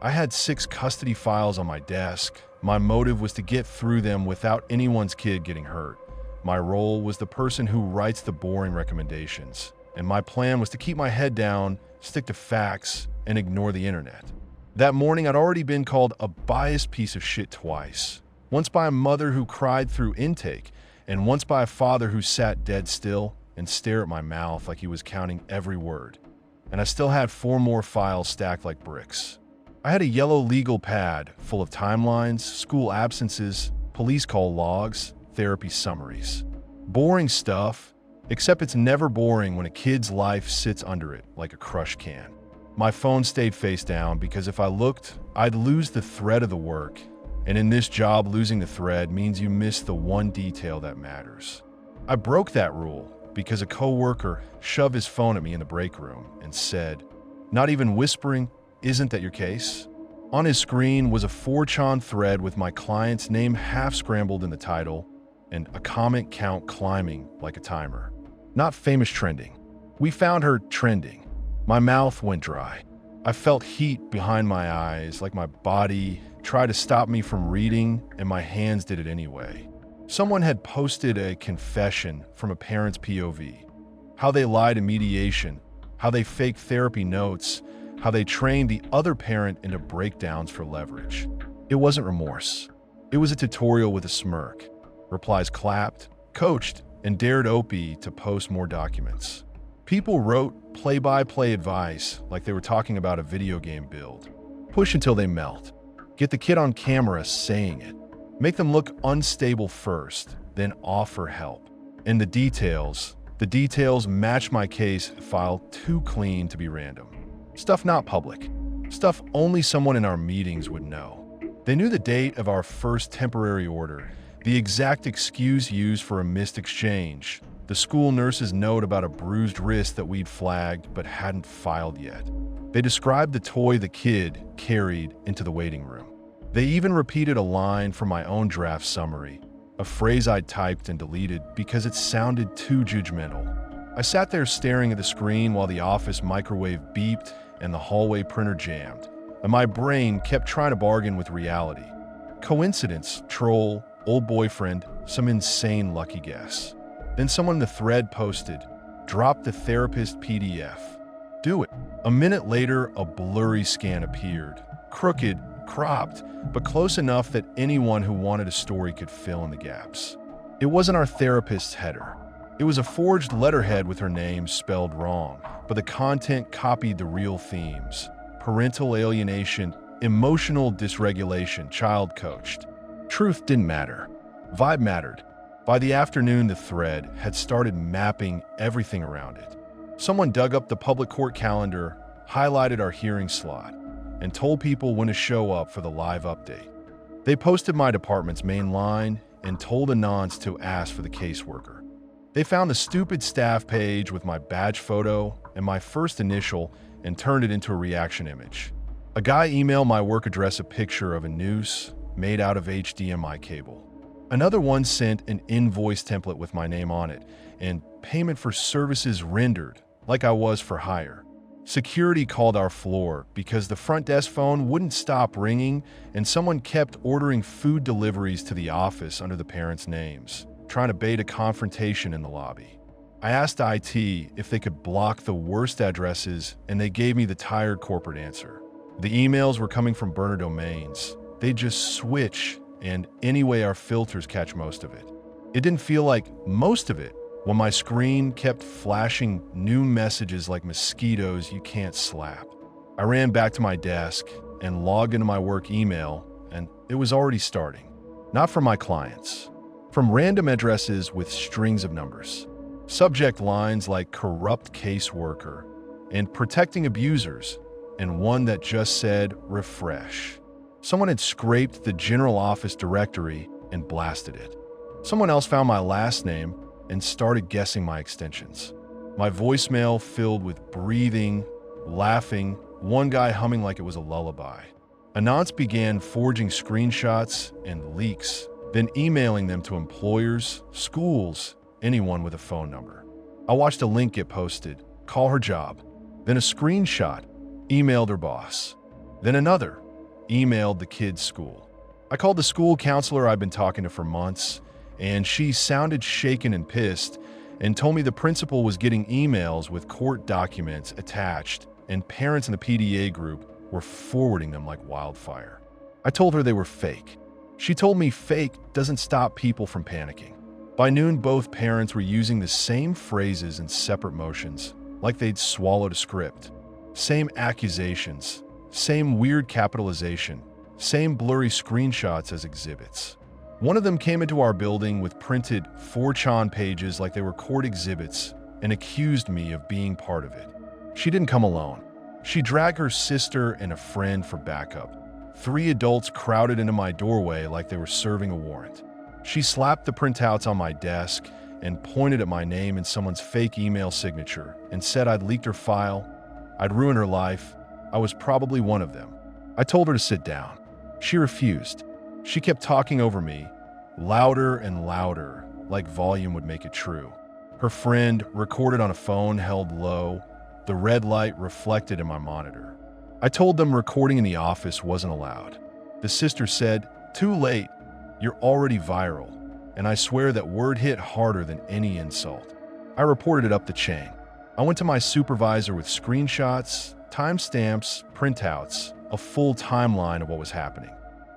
I had 6 custody files on my desk. My motive was to get through them without anyone's kid getting hurt. My role was the person who writes the boring recommendations. And my plan was to keep my head down, stick to facts, and ignore the internet. That morning, I'd already been called a biased piece of shit twice. Once by a mother who cried through intake, and once by a father who sat dead still and stared at my mouth like he was counting every word. And I still had 4 more files stacked like bricks. I had a yellow legal pad full of timelines, school absences, police call logs, therapy summaries. Boring stuff, except it's never boring when a kid's life sits under it like a crush can. My phone stayed face down because if I looked, I'd lose the thread of the work. And in this job, losing the thread means you miss the one detail that matters. I broke that rule because a coworker shoved his phone at me in the break room and said, not even whispering, "Isn't that your case?" On his screen was a 4chan thread with my client's name half scrambled in the title and a comment count climbing like a timer. Not famous trending. We found her trending. My mouth went dry. I felt heat behind my eyes, like my body tried to stop me from reading, and my hands did it anyway. Someone had posted a confession from a parent's POV. How they lied in mediation, how they faked therapy notes, how they trained the other parent into breakdowns for leverage. It wasn't remorse. It was a tutorial with a smirk. Replies clapped, coached, and dared Opie to post more documents. People wrote play-by-play advice like they were talking about a video game build. Push until they melt. Get the kid on camera saying it. Make them look unstable first, then offer help. And the details match my case file too clean to be random. Stuff not public. Stuff only someone in our meetings would know. They knew the date of our first temporary order, the exact excuse used for a missed exchange, the school nurse's note about a bruised wrist that we'd flagged but hadn't filed yet. They described the toy the kid carried into the waiting room. They even repeated a line from my own draft summary, a phrase I'd typed and deleted because it sounded too judgmental. I sat there staring at the screen while the office microwave beeped and the hallway printer jammed, and my brain kept trying to bargain with reality. Coincidence, troll, old boyfriend, some insane lucky guess. Then someone in the thread posted, "Drop the therapist PDF. Do it." A minute later, a blurry scan appeared. Crooked, cropped, but close enough that anyone who wanted a story could fill in the gaps. It wasn't our therapist's header. It was a forged letterhead with her name spelled wrong, but the content copied the real themes. Parental alienation, emotional dysregulation, child coached. Truth didn't matter. Vibe mattered. By the afternoon, the thread had started mapping everything around it. Someone dug up the public court calendar, highlighted our hearing slot, and told people when to show up for the live update. They posted my department's main line and told Anons to ask for the caseworker. They found the stupid staff page with my badge photo and my first initial and turned it into a reaction image. A guy emailed my work address a picture of a noose made out of HDMI cable. Another one sent an invoice template with my name on it and payment for services rendered like I was for hire. Security called our floor because the front desk phone wouldn't stop ringing and someone kept ordering food deliveries to the office under the parents' names, trying to bait a confrontation in the lobby. I asked IT if they could block the worst addresses and they gave me the tired corporate answer. The emails were coming from burner domains. They just switch, and anyway our filters catch most of it. It didn't feel like most of it when my screen kept flashing new messages like mosquitoes you can't slap. I ran back to my desk and logged into my work email, and it was already starting. Not from my clients, from random addresses with strings of numbers. Subject lines like corrupt caseworker and protecting abusers, and one that just said refresh. Someone had scraped the general office directory and blasted it. Someone else found my last name and started guessing my extensions. My voicemail filled with breathing, laughing, one guy humming like it was a lullaby. Anons began forging screenshots and leaks, then emailing them to employers, schools, anyone with a phone number. I watched a link get posted, call her job, then a screenshot, emailed her boss, then another, emailed the kids' school. I called the school counselor I'd been talking to for months, and she sounded shaken and pissed and told me the principal was getting emails with court documents attached, and parents in the PDA group were forwarding them like wildfire. I told her they were fake. She told me fake doesn't stop people from panicking. By noon, both parents were using the same phrases in separate motions, like they'd swallowed a script. Same accusations, same weird capitalization, same blurry screenshots as exhibits. One of them came into our building with printed 4chan pages like they were court exhibits and accused me of being part of it. She didn't come alone. She dragged her sister and a friend for backup. 3 adults crowded into my doorway like they were serving a warrant. She slapped the printouts on my desk and pointed at my name in someone's fake email signature and said I'd leaked her file, I'd ruined her life. I was probably one of them. I told her to sit down. She refused. She kept talking over me, louder and louder, like volume would make it true. Her friend, recorded on a phone held low, the red light reflected in my monitor. I told them recording in the office wasn't allowed. The sister said, "Too late. You're already viral." And I swear that word hit harder than any insult. I reported it up the chain. I went to my supervisor with screenshots, timestamps, printouts, a full timeline of what was happening.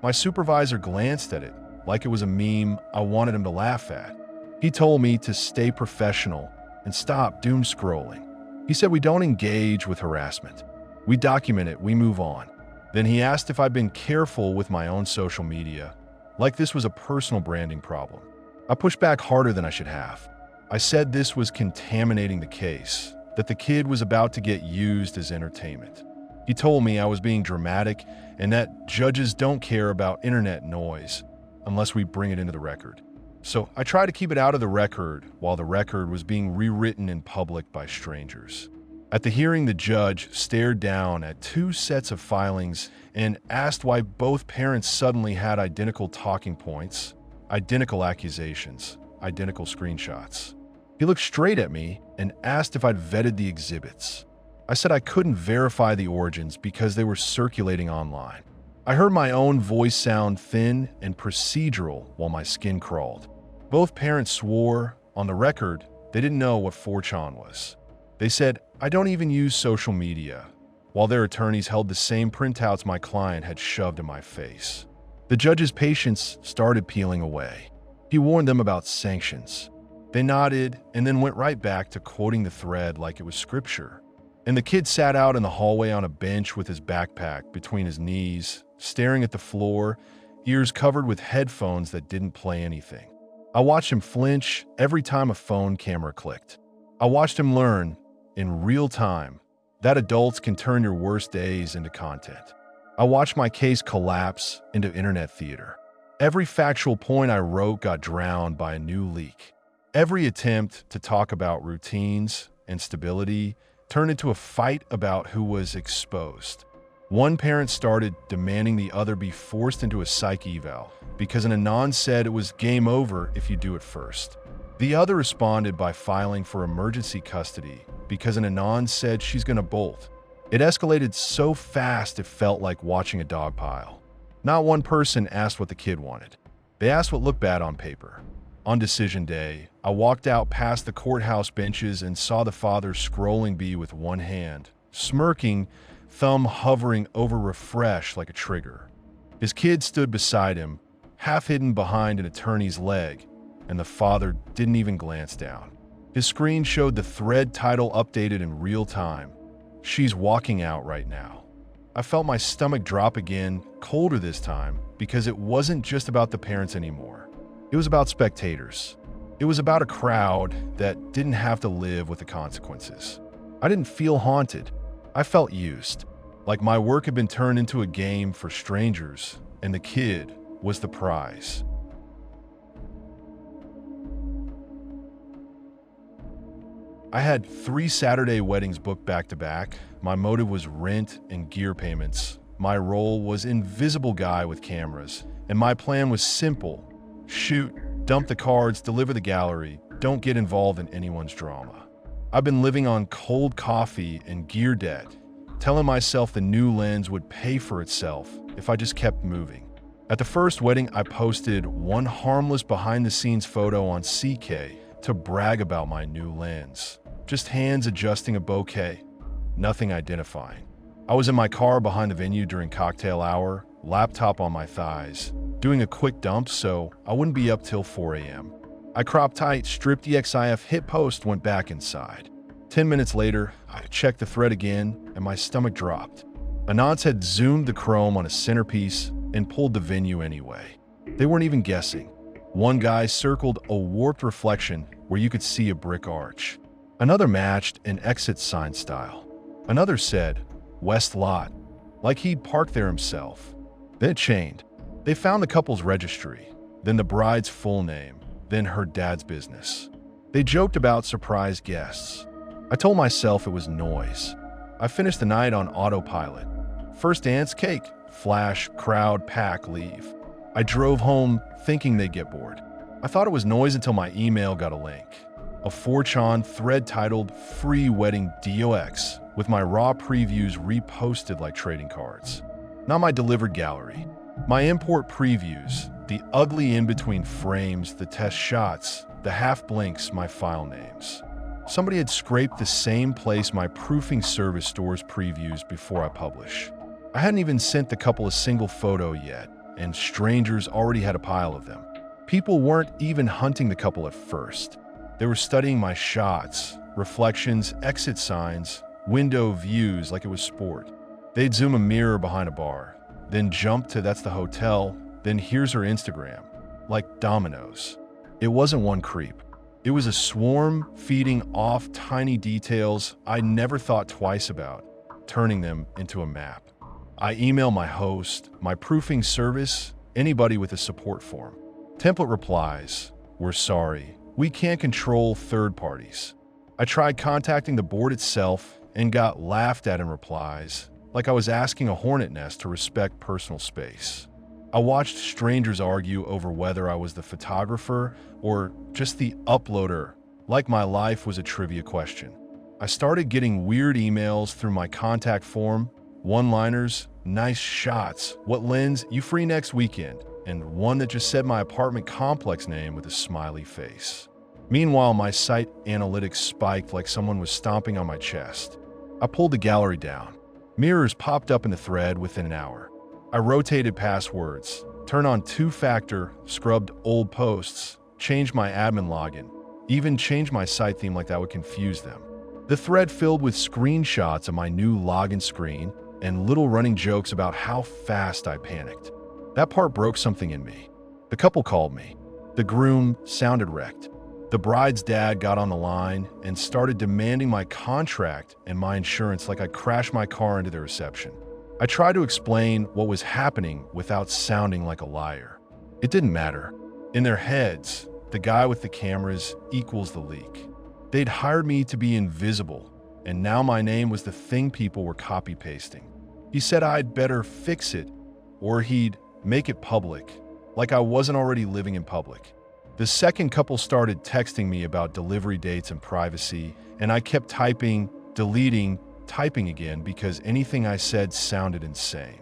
My supervisor glanced at it like it was a meme I wanted him to laugh at. He told me to stay professional and stop doom scrolling. He said we don't engage with harassment. We document it, we move on. Then he asked if I'd been careful with my own social media, like this was a personal branding problem. I pushed back harder than I should have. I said this was contaminating the case, that the kid was about to get used as entertainment. He told me I was being dramatic and that judges don't care about internet noise unless we bring it into the record. So I tried to keep it out of the record while the record was being rewritten in public by strangers. At the hearing, the judge stared down at 2 sets of filings and asked why both parents suddenly had identical talking points, identical accusations, identical screenshots. He looked straight at me and asked if I'd vetted the exhibits. I said I couldn't verify the origins because they were circulating online. I heard my own voice sound thin and procedural while my skin crawled. Both parents swore, on the record, they didn't know what 4chan was. They said, "I don't even use social media," while their attorneys held the same printouts my client had shoved in my face. The judge's patience started peeling away. He warned them about sanctions. They nodded and then went right back to quoting the thread like it was scripture. And the kid sat out in the hallway on a bench with his backpack between his knees, staring at the floor, ears covered with headphones that didn't play anything. I watched him flinch every time a phone camera clicked. I watched him learn, in real time, that adults can turn your worst days into content. I watched my case collapse into internet theater. Every factual point I wrote got drowned by a new leak. Every attempt to talk about routines and stability turned into a fight about who was exposed. One parent started demanding the other be forced into a psych eval because an anon said it was game over if you do it first. The other responded by filing for emergency custody because an anon said she's gonna bolt. It escalated so fast it felt like watching a dog pile. Not one person asked what the kid wanted. They asked what looked bad on paper. On decision day, I walked out past the courthouse benches and saw the father scrolling B with one hand, smirking, thumb hovering over refresh like a trigger. His kid stood beside him, half hidden behind an attorney's leg, and the father didn't even glance down. His screen showed the thread title updated in real time. "She's walking out right now." I felt my stomach drop again, colder this time, because it wasn't just about the parents anymore. It was about spectators. It was about a crowd that didn't have to live with the consequences. I didn't feel haunted. I felt used, like my work had been turned into a game for strangers, and the kid was the prize. I had 3 Saturday weddings booked back to back. My motive was rent and gear payments. My role was invisible guy with cameras, and my plan was simple. Shoot, dump the cards, deliver the gallery, don't get involved in anyone's drama. I've been living on cold coffee and gear debt, telling myself the new lens would pay for itself if I just kept moving. At the first wedding, I posted one harmless behind-the-scenes photo on CK to brag about my new lens. Just hands adjusting a bouquet. Nothing identifying. I was in my car behind the venue during cocktail hour, laptop on my thighs, doing a quick dump so I wouldn't be up till 4 a.m. I cropped tight, stripped EXIF, hit post, went back inside. 10 minutes later, I checked the thread again, and my stomach dropped. Anons had zoomed the chrome on a centerpiece and pulled the venue anyway. They weren't even guessing. One guy circled a warped reflection where you could see a brick arch. Another matched an exit sign style. Another said, West Lot, like he'd parked there himself. Then it chained. They found the couple's registry, then the bride's full name, then her dad's business. They joked about surprise guests. I told myself it was noise. I finished the night on autopilot. First dance, cake, flash, crowd, pack, leave. I drove home thinking they'd get bored. I thought it was noise until my email got a link. A 4chan thread titled Free Wedding DOX with my raw previews reposted like trading cards. Not my delivered gallery. My import previews, the ugly in-between frames, the test shots, the half blinks, my file names. Somebody had scraped the same place my proofing service stores previews before I publish. I hadn't even sent the couple a single photo yet, and strangers already had a pile of them. People weren't even hunting the couple at first. They were studying my shots, reflections, exit signs, window views like it was sport. They'd zoom a mirror behind a bar, then jump to that's the hotel, then here's her Instagram, like dominoes. It wasn't one creep. It was a swarm feeding off tiny details I never thought twice about, turning them into a map. I email my host, my proofing service, anybody with a support form. Template replies, we're sorry, we can't control third parties. I tried contacting the board itself and got laughed at in replies, like I was asking a hornet nest to respect personal space. I watched strangers argue over whether I was the photographer or just the uploader, like my life was a trivia question. I started getting weird emails through my contact form, one-liners, nice shots, what lens, you free next weekend, and one that just said my apartment complex name with a smiley face. Meanwhile, my site analytics spiked like someone was stomping on my chest. I pulled the gallery down. Mirrors popped up in the thread within an hour. I rotated passwords, turned on two-factor, scrubbed old posts, changed my admin login, even changed my site theme like that would confuse them. The thread filled with screenshots of my new login screen and little running jokes about how fast I panicked. That part broke something in me. The couple called me. The groom sounded wrecked. The bride's dad got on the line and started demanding my contract and my insurance like I crashed my car into the reception. I tried to explain what was happening without sounding like a liar. It didn't matter. In their heads, the guy with the cameras equals the leak. They'd hired me to be invisible, and now my name was the thing people were copy-pasting. He said I'd better fix it, or he'd make it public, like I wasn't already living in public. The second couple started texting me about delivery dates and privacy, and I kept typing, deleting, typing again because anything I said sounded insane.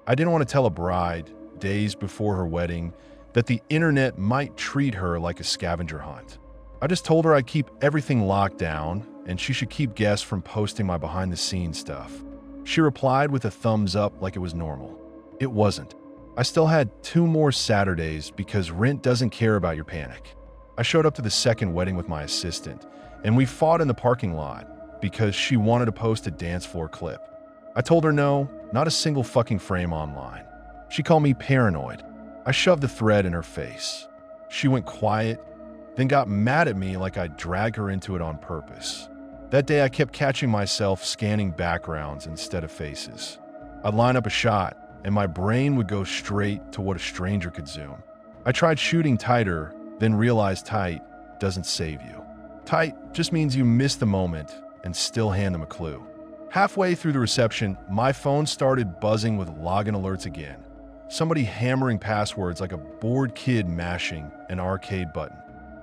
I didn't want to tell a bride, days before her wedding, that the internet might treat her like a scavenger hunt. I just told her I'd keep everything locked down and she should keep guests from posting my behind-the-scenes stuff. She replied with a thumbs up like it was normal. It wasn't. I still had 2 more Saturdays because rent doesn't care about your panic. I showed up to the second wedding with my assistant, and we fought in the parking lot because she wanted to post a dance floor clip. I told her no, not a single fucking frame online. She called me paranoid. I shoved the thread in her face. She went quiet, then got mad at me like I'd drag her into it on purpose. That day I kept catching myself scanning backgrounds instead of faces. I'd line up a shot, and my brain would go straight to what a stranger could zoom. I tried shooting tighter, then realized tight doesn't save you. Tight just means you miss the moment and still hand them a clue. Halfway through the reception, my phone started buzzing with login alerts again. Somebody hammering passwords like a bored kid mashing an arcade button.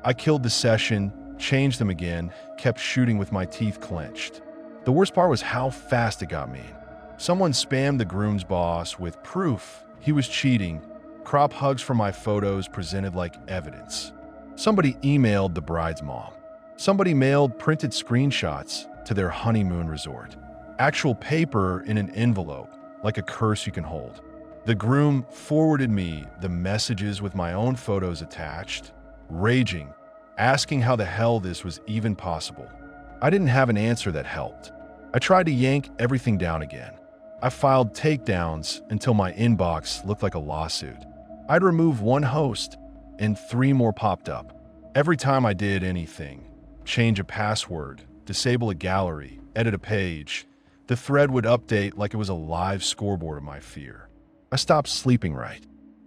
I killed the session, changed them again, kept shooting with my teeth clenched. The worst part was how fast it got mean. Someone spammed the groom's boss with proof he was cheating, crop hugs for my photos presented like evidence. Somebody emailed the bride's mom. Somebody mailed printed screenshots to their honeymoon resort. Actual paper in an envelope, like a curse you can hold. The groom forwarded me the messages with my own photos attached, raging, asking how the hell this was even possible. I didn't have an answer that helped. I tried to yank everything down again. I filed takedowns until my inbox looked like a lawsuit. I'd remove one host, and 3 more popped up. Every time I did anything, change a password, disable a gallery, edit a page, the thread would update like it was a live scoreboard of my fear. I stopped sleeping right.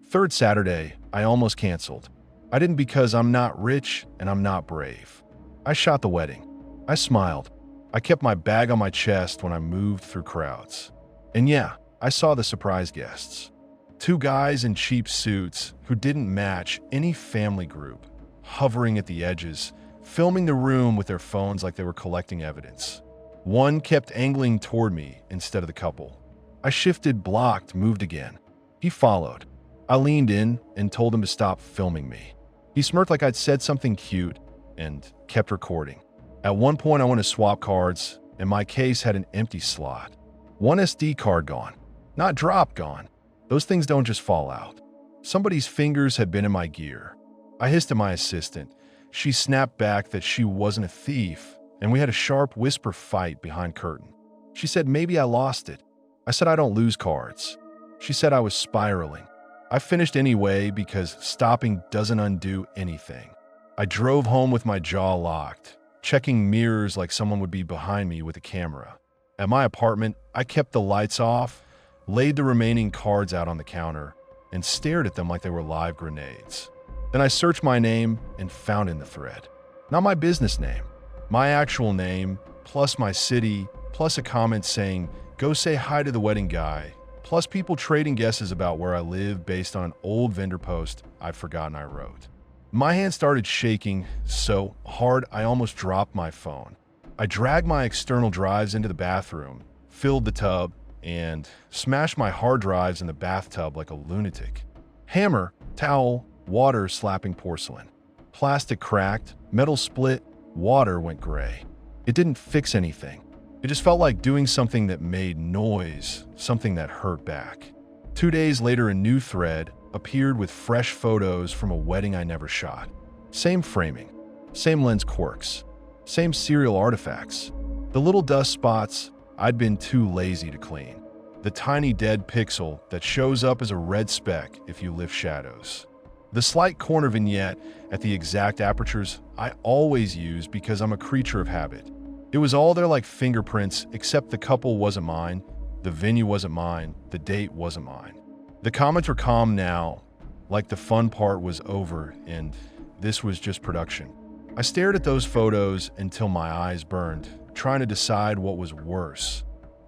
3rd Saturday, I almost canceled. I didn't because I'm not rich and I'm not brave. I shot the wedding. I smiled. I kept my bag on my chest when I moved through crowds. And yeah, I saw the surprise guests. 2 guys in cheap suits who didn't match any family group, hovering at the edges, filming the room with their phones like they were collecting evidence. One kept angling toward me instead of the couple. I shifted, blocked, moved again. He followed. I leaned in and told him to stop filming me. He smirked like I'd said something cute and kept recording. At one point, I went to swap cards, and my case had an empty slot. 1 SD card gone. Not dropped, gone. Those things don't just fall out. Somebody's fingers had been in my gear. I hissed at my assistant. She snapped back that she wasn't a thief, and we had a sharp whisper fight behind curtain. She said maybe I lost it. I said I don't lose cards. She said I was spiraling. I finished anyway because stopping doesn't undo anything. I drove home with my jaw locked, checking mirrors like someone would be behind me with a camera. At my apartment, I kept the lights off, laid the remaining cards out on the counter, and stared at them like they were live grenades. Then I searched my name and found in the thread. Not my business name, my actual name, plus my city, plus a comment saying, "Go say hi to the wedding guy," plus people trading guesses about where I live based on an old vendor post I'd forgotten I wrote. My hand started shaking so hard I almost dropped my phone. I dragged my external drives into the bathroom, filled the tub, and smashed my hard drives in the bathtub like a lunatic. Hammer, towel, water slapping porcelain. Plastic cracked, metal split, water went gray. It didn't fix anything. It just felt like doing something that made noise, something that hurt back. 2 days later, a new thread appeared with fresh photos from a wedding I never shot. Same framing, same lens quirks, same serial artifacts. The little dust spots I'd been too lazy to clean. The tiny dead pixel that shows up as a red speck if you lift shadows. The slight corner vignette at the exact apertures I always use because I'm a creature of habit. It was all there like fingerprints, except the couple wasn't mine, the venue wasn't mine, the date wasn't mine. The comments were calm now, like the fun part was over and this was just production. I stared at those photos until my eyes burned, trying to decide what was worse.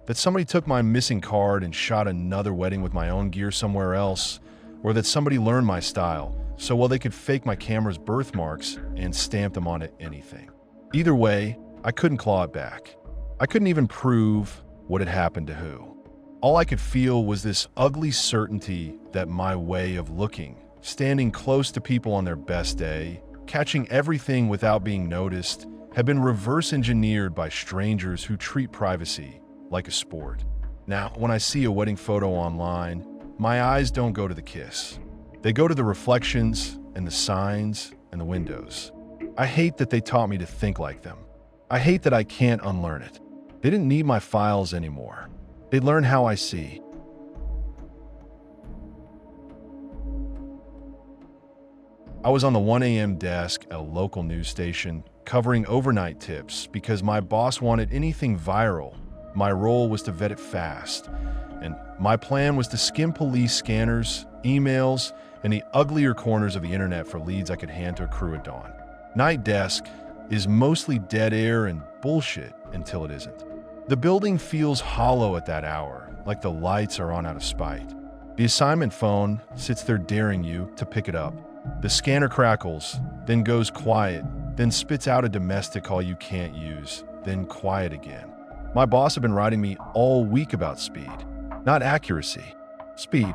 That somebody took my missing card and shot another wedding with my own gear somewhere else, or that somebody learned my style so well they could fake my camera's birthmarks and stamp them onto anything. Either way, I couldn't claw it back. I couldn't even prove what had happened to who. All I could feel was this ugly certainty that my way of looking, standing close to people on their best day, catching everything without being noticed, had been reverse engineered by strangers who treat privacy like a sport. Now, when I see a wedding photo online, my eyes don't go to the kiss. They go to the reflections and the signs and the windows. I hate that they taught me to think like them. I hate that I can't unlearn it. They didn't need my files anymore. They'd learn how I see. I was on the 1 a.m. desk at a local news station covering overnight tips because my boss wanted anything viral. My role was to vet it fast, and my plan was to skim police scanners, emails, and the uglier corners of the internet for leads I could hand to a crew at dawn. Night desk is mostly dead air and bullshit until it isn't. The building feels hollow at that hour, like the lights are on out of spite. The assignment phone sits there daring you to pick it up. The scanner crackles, then goes quiet, then spits out a domestic call you can't use, then quiet again. My boss had been writing me all week about speed, not accuracy. Speed.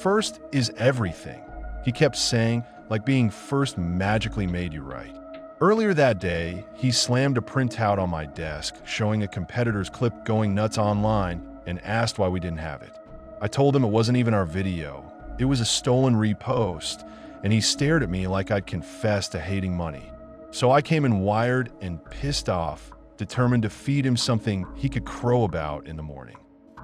First is everything, he kept saying, like being first magically made you right. Earlier that day, he slammed a printout on my desk, showing a competitor's clip going nuts online, and asked why we didn't have it. I told him it wasn't even our video. It was a stolen repost, and he stared at me like I'd confessed to hating money. So I came in wired and pissed off, determined to feed him something he could crow about in the morning.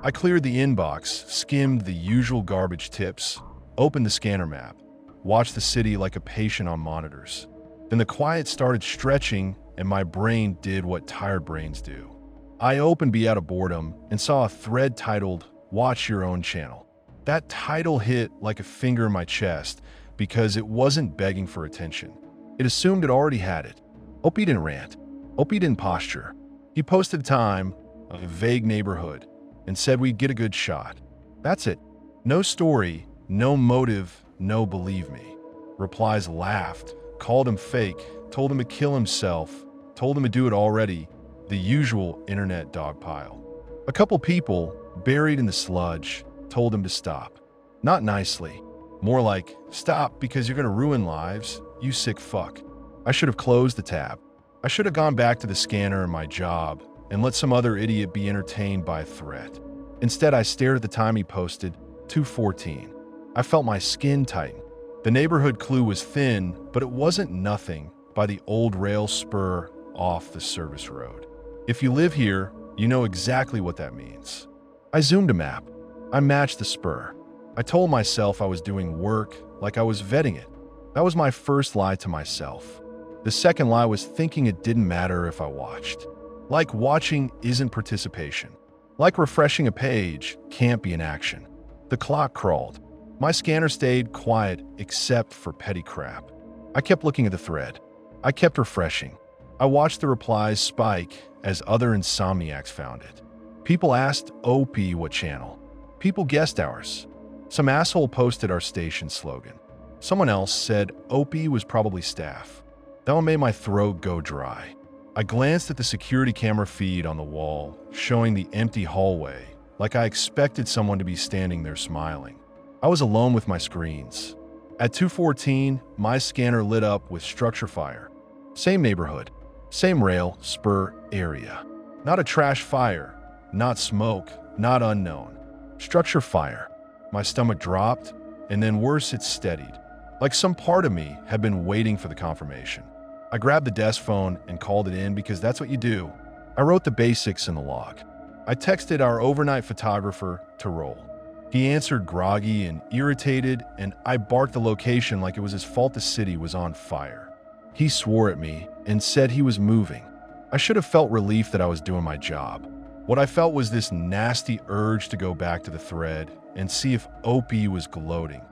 I cleared the inbox, skimmed the usual garbage tips, opened the scanner map, watched the city like a patient on monitors. Then the quiet started stretching, and my brain did what tired brains do. I opened B out of boredom and saw a thread titled, "Watch Your Own Channel." That title hit like a finger in my chest because it wasn't begging for attention. It assumed it already had it. Opie didn't rant. Opie didn't posture. He posted time, a vague neighborhood, and said we'd get a good shot. That's it. No story, no motive, no believe me. Replies laughed, called him fake, told him to kill himself, told him to do it already, the usual internet dogpile. A couple people, buried in the sludge, told him to stop. Not nicely. More like, stop because you're gonna ruin lives, you sick fuck. I should have closed the tab. I should have gone back to the scanner and my job and let some other idiot be entertained by a threat. Instead, I stared at the time he posted, 2:14. I felt my skin tighten. The neighborhood clue was thin, but it wasn't nothing by the old rail spur off the service road. If you live here, you know exactly what that means. I zoomed a map. I matched the spur. I told myself I was doing work like I was vetting it. That was my first lie to myself. The second lie was thinking it didn't matter if I watched. Like watching isn't participation. Like refreshing a page can't be an action. The clock crawled. My scanner stayed quiet except for petty crap. I kept looking at the thread. I kept refreshing. I watched the replies spike as other insomniacs found it. People asked OP what channel. People guessed ours. Some asshole posted our station slogan. Someone else said OP was probably staff. That one made my throat go dry. I glanced at the security camera feed on the wall, showing the empty hallway, like I expected someone to be standing there smiling. I was alone with my screens. At 2:14, my scanner lit up with structure fire. Same neighborhood, same rail, spur, area. Not a trash fire, not smoke, not unknown. Structure fire. My stomach dropped, and then worse, it steadied. Like some part of me had been waiting for the confirmation. I grabbed the desk phone and called it in because that's what you do. I wrote the basics in the log. I texted our overnight photographer to roll. He answered groggy and irritated, and I barked the location like it was his fault the city was on fire. He swore at me and said he was moving. I should have felt relief that I was doing my job. What I felt was this nasty urge to go back to the thread and see if OP was gloating.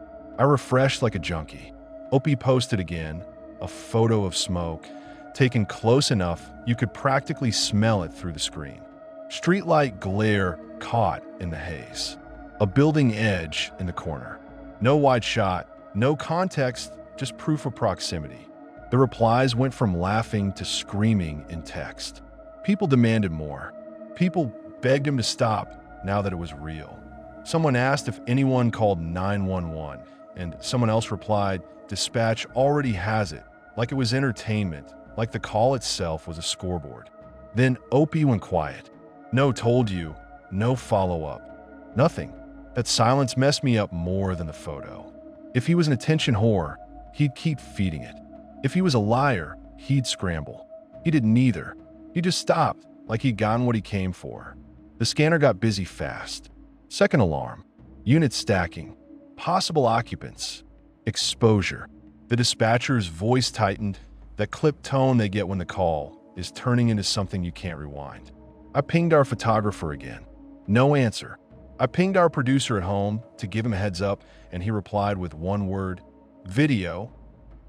I refreshed like a junkie. OP posted again, a photo of smoke, taken close enough you could practically smell it through the screen. Streetlight glare caught in the haze. A building edge in the corner. No wide shot, no context, just proof of proximity. The replies went from laughing to screaming in text. People demanded more. People begged him to stop now that it was real. Someone asked if anyone called 911, and someone else replied, "Dispatch already has it," like it was entertainment, like the call itself was a scoreboard. Then OP went quiet. No told you, no follow-up, nothing. That silence messed me up more than the photo. If he was an attention whore, he'd keep feeding it. If he was a liar, he'd scramble. He did neither. He just stopped, like he'd gotten what he came for. The scanner got busy fast. Second alarm. Unit stacking. Possible occupants. Exposure. The dispatcher's voice tightened. That clipped tone they get when the call is turning into something you can't rewind. I pinged our photographer again. No answer. I pinged our producer at home to give him a heads up, and he replied with one word, "Video."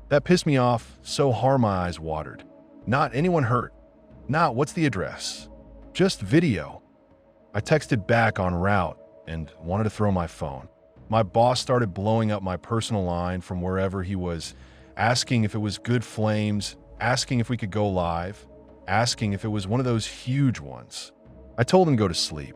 That pissed me off, so hard my eyes watered. Not anyone hurt. Not what's the address. Just video. I texted back en route and wanted to throw my phone. My boss started blowing up my personal line from wherever he was, asking if it was good flames, asking if we could go live, asking if it was one of those huge ones. I told him to go to sleep.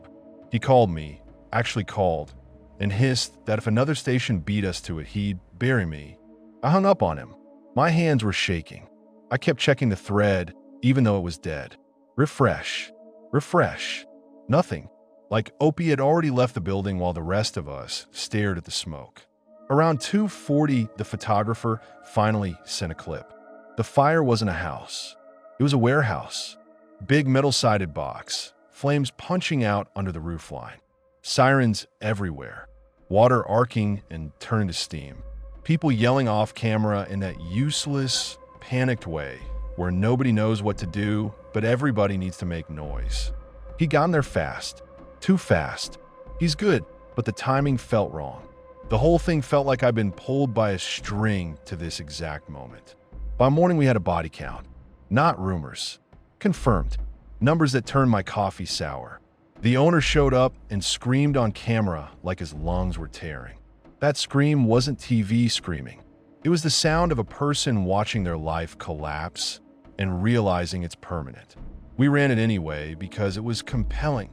He called me, actually called, and hissed that if another station beat us to it, he'd bury me. I hung up on him. My hands were shaking. I kept checking the thread, even though it was dead. Refresh. Refresh. Nothing. Like Opie had already left the building while the rest of us stared at the smoke. Around 2:40, the photographer finally sent a clip. The fire wasn't a house. It was a warehouse. Big metal-sided box. Flames punching out under the roofline. Sirens everywhere. Water arcing and turning to steam. People yelling off camera in that useless, panicked way where nobody knows what to do, but everybody needs to make noise. He'd gotten there fast. Too fast. He's good, but the timing felt wrong. The whole thing felt like I'd been pulled by a string to this exact moment. By morning, we had a body count. Not rumors. Confirmed. Numbers that turned my coffee sour. The owner showed up and screamed on camera like his lungs were tearing. That scream wasn't TV screaming. It was the sound of a person watching their life collapse and realizing it's permanent. We ran it anyway because it was compelling.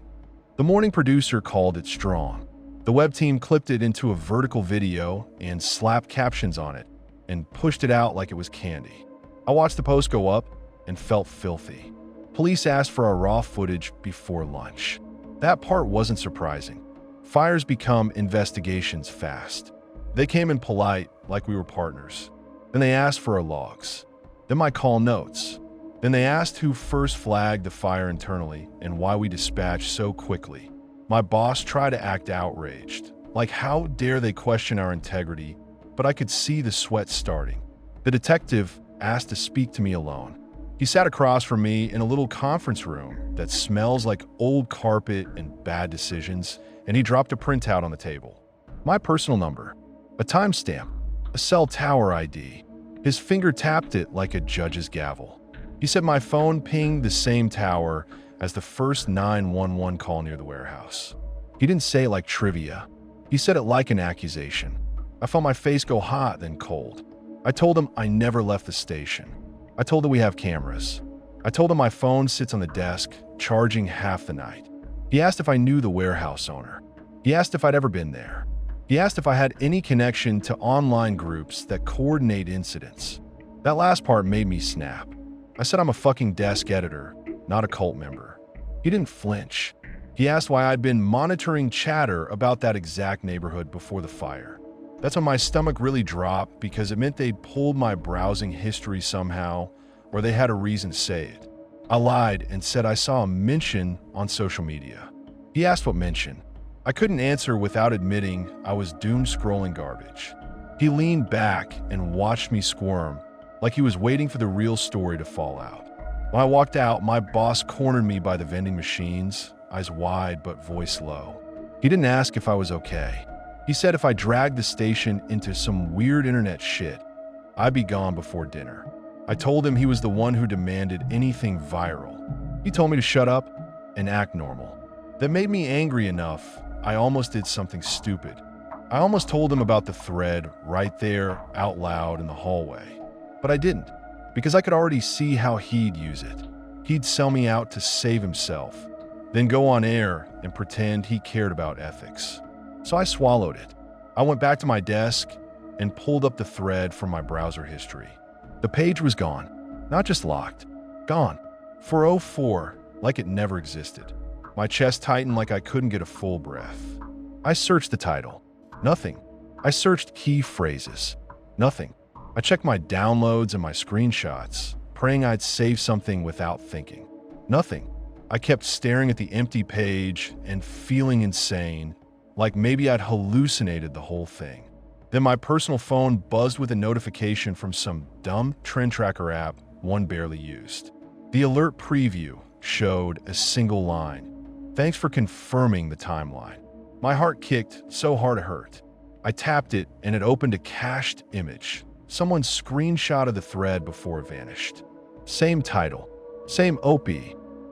The morning producer called it strong. The web team clipped it into a vertical video and slapped captions on it and pushed it out like it was candy. I watched the post go up and felt filthy. Police asked for our raw footage before lunch. That part wasn't surprising. Fires become investigations fast. They came in polite, like we were partners. Then they asked for our logs. Then my call notes. Then they asked who first flagged the fire internally and why we dispatched so quickly. My boss tried to act outraged, like how dare they question our integrity, but I could see the sweat starting. The detective asked to speak to me alone. He sat across from me in a little conference room that smells like old carpet and bad decisions, and he dropped a printout on the table. My personal number, a timestamp, a cell tower ID. His finger tapped it like a judge's gavel. He said my phone pinged the same tower as the first 911 call near the warehouse. He didn't say it like trivia. He said it like an accusation. I felt my face go hot, then cold. I told him I never left the station. I told him we have cameras. I told him my phone sits on the desk, charging half the night. He asked if I knew the warehouse owner. He asked if I'd ever been there. He asked if I had any connection to online groups that coordinate incidents. That last part made me snap. I said I'm a fucking desk editor, not a cult member. He didn't flinch. He asked why I'd been monitoring chatter about that exact neighborhood before the fire. That's when my stomach really dropped because it meant they'd pulled my browsing history somehow, or they had a reason to say it. I lied and said I saw a mention on social media. He asked what mention. I couldn't answer without admitting I was doom scrolling garbage. He leaned back and watched me squirm, like he was waiting for the real story to fall out. When I walked out, my boss cornered me by the vending machines, eyes wide but voice low. He didn't ask if I was okay. He said if I dragged the station into some weird internet shit, I'd be gone before dinner. I told him he was the one who demanded anything viral. He told me to shut up and act normal. That made me angry enough, I almost did something stupid. I almost told him about the thread right there out loud in the hallway. But I didn't, because I could already see how he'd use it. He'd sell me out to save himself, then go on air and pretend he cared about ethics. So I swallowed it. I went back to my desk and pulled up the thread from my browser history. The page was gone, not just locked, gone. 404, like it never existed. My chest tightened like I couldn't get a full breath. I searched the title. Nothing. I searched key phrases. Nothing. I checked my downloads and my screenshots, praying I'd save something without thinking. Nothing. I kept staring at the empty page and feeling insane, like maybe I'd hallucinated the whole thing. Then my personal phone buzzed with a notification from some dumb trend tracker app one barely used. The alert preview showed a single line. Thanks for confirming the timeline. My heart kicked so hard it hurt. I tapped it and it opened a cached image. Someone's screenshot of the thread before it vanished. Same title, same OP,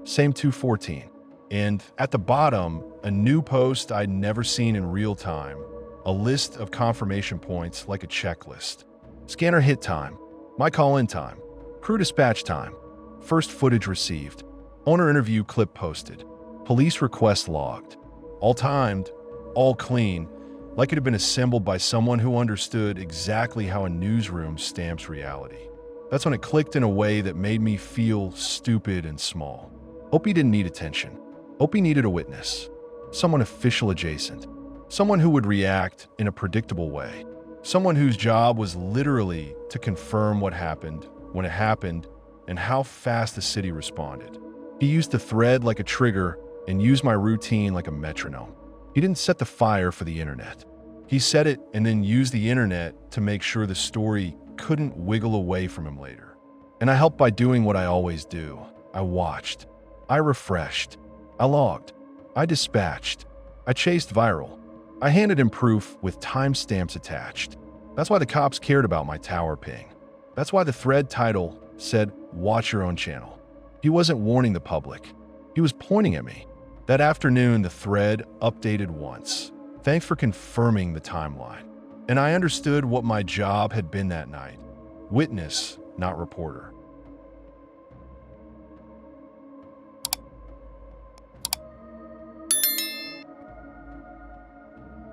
same 214. And at the bottom, a new post I'd never seen in real time. A list of confirmation points like a checklist. Scanner hit time, my call-in time, crew dispatch time, first footage received, owner interview clip posted. Police request logged. All timed, all clean, like it had been assembled by someone who understood exactly how a newsroom stamps reality. That's when it clicked in a way that made me feel stupid and small. Opie didn't need attention. Opie needed a witness. Someone official adjacent. Someone who would react in a predictable way. Someone whose job was literally to confirm what happened, when it happened, and how fast the city responded. He used the thread like a trigger and used my routine like a metronome. He didn't set the fire for the internet. He set it and then used the internet to make sure the story couldn't wiggle away from him later. And I helped by doing what I always do. I watched. I refreshed. I logged. I dispatched. I chased viral. I handed him proof with timestamps attached. That's why the cops cared about my tower ping. That's why the thread title said, "Watch your own channel." He wasn't warning the public. He was pointing at me. That afternoon, the thread updated once. Thanks for confirming the timeline. And I understood what my job had been that night. Witness, not reporter.